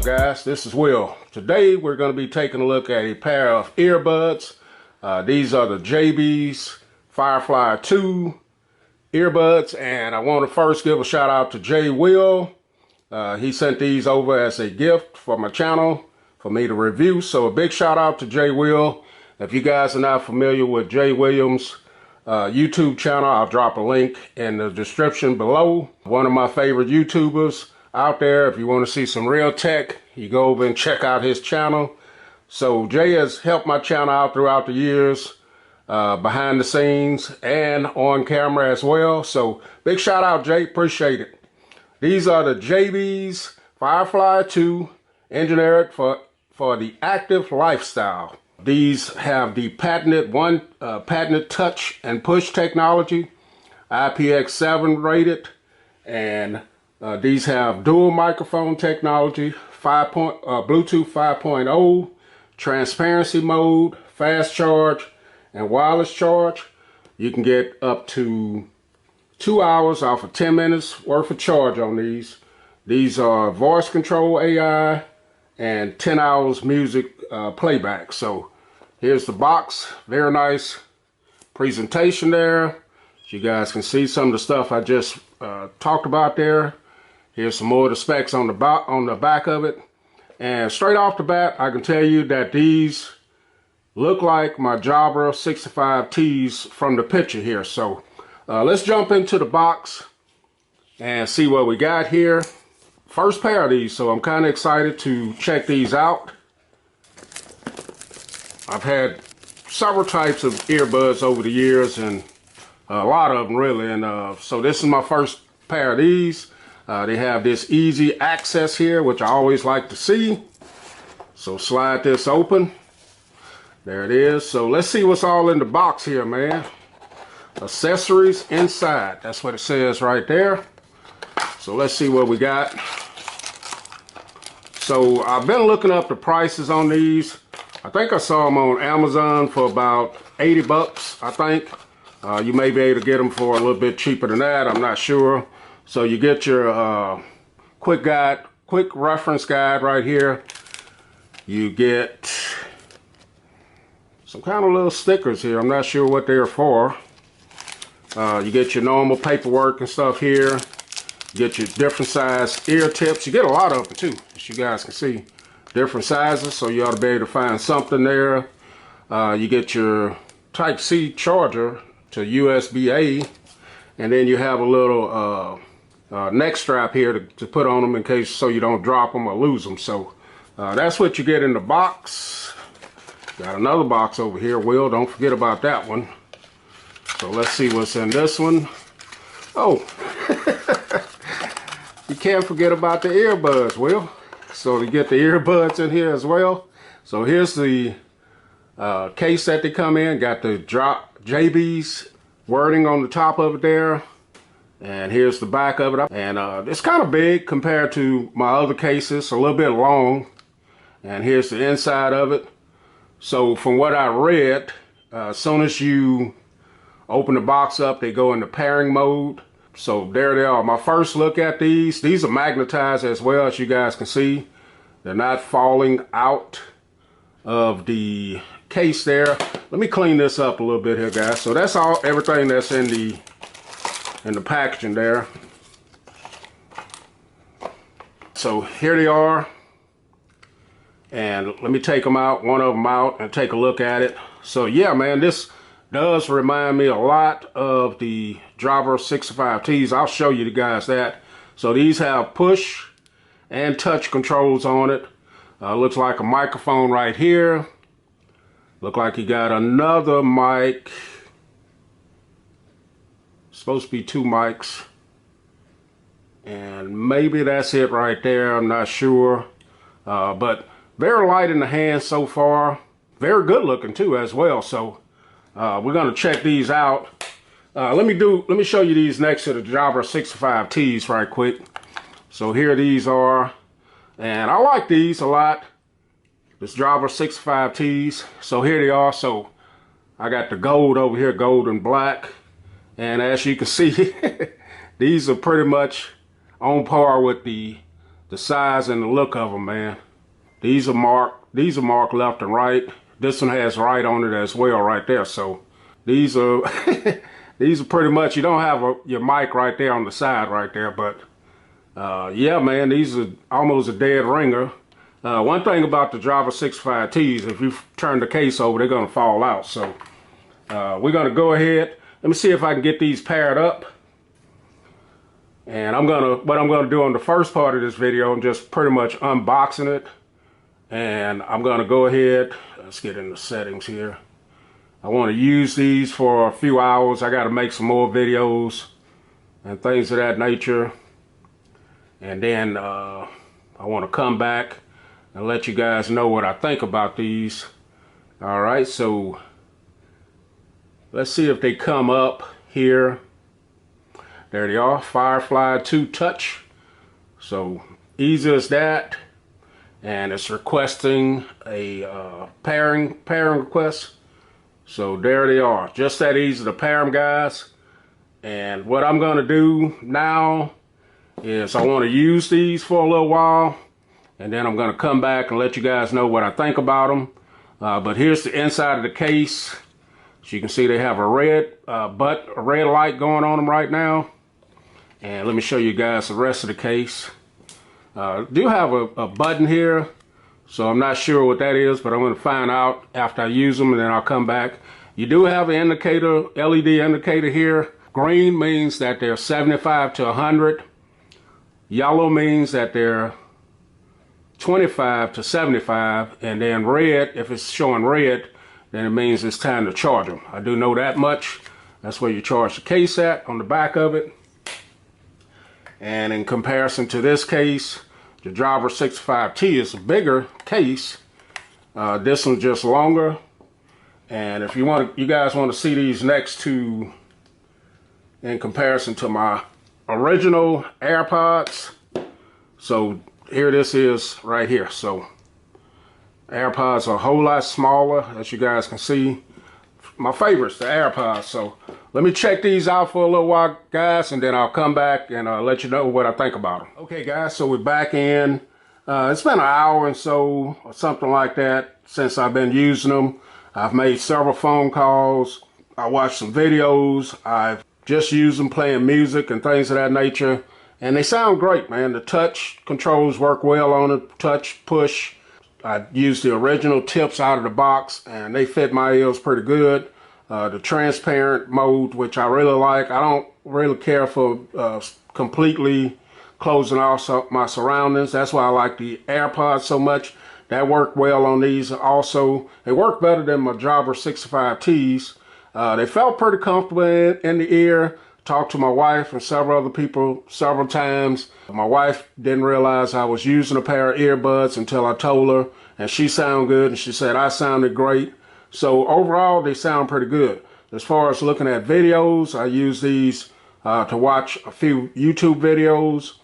guys? This is Will. Today we're going to be taking a look at a pair of earbuds. These are the Jabees Firefly 2 earbuds, and I want to first give a shout out to J Will. He sent these over as a gift for my channel for me to review, so a big shout out to J Will. If you guys are not familiar with Jay Williams' YouTube channel, I'll drop a link in the description below. One of my favorite YouTubers out there. If you want to see some real tech, you go over and check out his channel. So Jay has helped my channel out throughout the years, behind the scenes and on camera as well. So big shout out, Jay. Appreciate it. These are the Jabees Firefly 2, engineered for the active lifestyle. These have the patented touch and push technology, IPX7 rated, and these have dual microphone technology, Bluetooth 5.0, transparency mode, fast charge, and wireless charge. You can get up to 2 hours off of 10 minutes worth of charge on these. These are voice control AI and 10 hours music playback. So here's the box. Very nice presentation there. You guys can see some of the stuff I just talked about there. Here's some more of the specs on the back of it. And straight off the bat, I can tell you that these look like my Jabees 65Ts from the picture here. So let's jump into the box and see what we got here. First pair of these, so I'm kind of excited to check these out. I've had several types of earbuds over the years, and a lot of them really, and so this is my first pair of these. They have this easy access here, which I always like to see. So slide this open. There it is. So let's see what's all in the box here, man. Accessories inside. That's what it says right there. So let's see what we got. So I've been looking up the prices on these. I think I saw them on Amazon for about 80 bucks, I think. You may be able to get them for a little bit cheaper than that. I'm not sure. So you get your quick reference guide right here. You get some kind of little stickers here. I'm not sure what they're for. You get your normal paperwork and stuff here. You get your different size ear tips. You get a lot of them too, as you guys can see. Different sizes, so you ought to be able to find something there. You get your Type-C charger to USB-A, and then you have a little neck strap here to put on them in case, so you don't drop them or lose them. So that's what you get in the box. Got another box over here, Will. Don't forget about that one. So let's see what's in this one. Oh, you can't forget about the earbuds, Will. So to get the earbuds in here as well. So here's the case that they come in. Got the Jabees wording on the top of it there. And here's the back of it. And it's kind of big compared to my other cases, a little bit long. And here's the inside of it. So from what I read, as soon as you open the box up, they go into pairing mode. So there they are. My first look at these. These are magnetized as well, as you guys can see. They're not falling out of the case there. Let me clean this up a little bit here, guys. So that's everything that's in the packaging there. So here they are. And let me take them out, one of them out, and take a look at it. So yeah, man, this does remind me a lot of the Jabees 65Ts. I'll show you guys that. So these have push and touch controls on it. Looks like a microphone right here. Look like you got another mic. Supposed to be 2 mics. And maybe that's it right there. I'm not sure. But very light in the hand so far. Very good looking too as well. So we're gonna check these out. Let me show you these next to the Jabees 65Ts right quick. So here these are, and I like these a lot. This Jabees 65Ts. So here they are. So I got the gold over here, gold and black. And as you can see, these are pretty much on par with the the size and the look of them, man. These are marked left and right. This one has right on it as well right there. So these are these are pretty much, you don't have your mic right there on the side right there, but yeah, man, these are almost a dead ringer. One thing about the Jabees 65Ts, if you turn the case over, they're gonna fall out. So we're gonna go ahead. Let me see if I can get these paired up. And what I'm gonna do on the first part of this video, I'm just pretty much unboxing it. And I'm gonna go ahead, let's get in the settings here. I wanna use these for a few hours. I gotta make some more videos and things of that nature. And then I wanna come back and let you guys know what I think about these. All right, so let's see if they come up here. There they are, Firefly 2 Touch. So easy as that. And it's requesting a pairing request. So there they are, just that easy to pair them, guys. And what I'm gonna do now is I wanna use these for a little while, and then I'm gonna come back and let you guys know what I think about them. But here's the inside of the case. As you can see, they have a red light going on them right now. And let me show you guys the rest of the case. Do have a button here, so I'm not sure what that is, but I'm going to find out after I use them, and then I'll come back. You do have an indicator, LED indicator here. Green means that they're 75 to 100. Yellow means that they're 25 to 75, and then red, if it's showing red, then it means it's time to charge them. I do know that much. That's where you charge the case at, on the back of it. And in comparison to this case, the Jabees 65T is a bigger case. This one's just longer. And if you guys want to see these next to, in comparison to my original AirPods, so here this is right here. So AirPods are a whole lot smaller, as you guys can see. My favorites, the AirPods. So let me check these out for a little while, guys, and then I'll come back and let you know what I think about them. Okay, guys, so we're back in. It's been an hour and so, or something like that, since I've been using them. I've made several phone calls. I watched some videos. I've just used them playing music and things of that nature. And they sound great, man. The touch controls work well on it, touch, push. I used the original tips out of the box, and they fit my ears pretty good. The transparent mode, which I really like. I don't really care for completely closing off my surroundings. That's why I like the AirPods so much. That worked well on these also. They work better than my Jabees 65Ts. They felt pretty comfortable in the ear. Talked to my wife and several other people several times. My wife didn't realize I was using a pair of earbuds until I told her, and she sounded good, and she said I sounded great. So overall, they sound pretty good. As far as looking at videos, I use these to watch a few YouTube videos,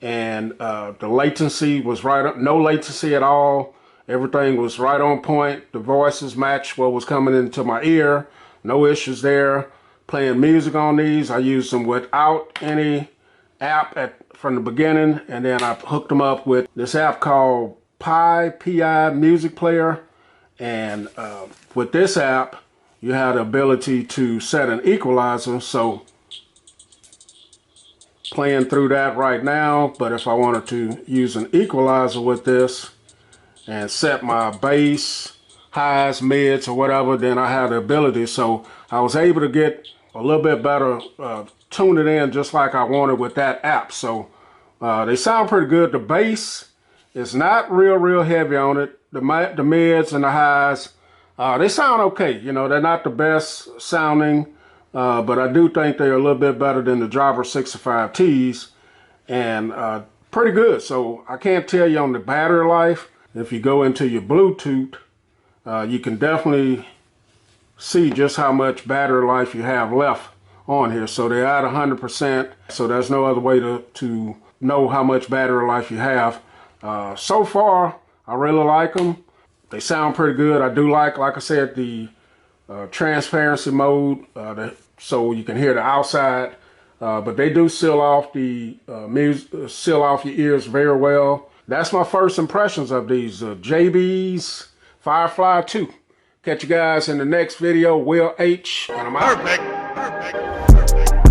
and the latency was right up, no latency at all. Everything was right on point. The voices matched what was coming into my ear. No issues there. Playing music on these, I used them without any app from the beginning, and then I hooked them up with this app called Pi Music Player. And with this app, you have the ability to set an equalizer. So playing through that right now, but if I wanted to use an equalizer with this and set my bass, highs, mids, or whatever, then I have the ability. So I was able to get a little bit better, tune it in just like I wanted with that app. So they sound pretty good. The bass is not real heavy on it. The mids and the highs, they sound okay. You know, they're not the best sounding, but I do think they're a little bit better than the Jabees 65Ts, and pretty good. So I can't tell you on the battery life. If you go into your Bluetooth, you can definitely see just how much battery life you have left on here. So they're at 100%, so there's no other way to know how much battery life you have. So far, I really like them. They sound pretty good. I do like I said, the transparency mode, so you can hear the outside but they do seal off the seal off your ears very well. That's my first impressions of these Jabees Firefly 2. Catch you guys in the next video. Will H, and I'm out. Perfect.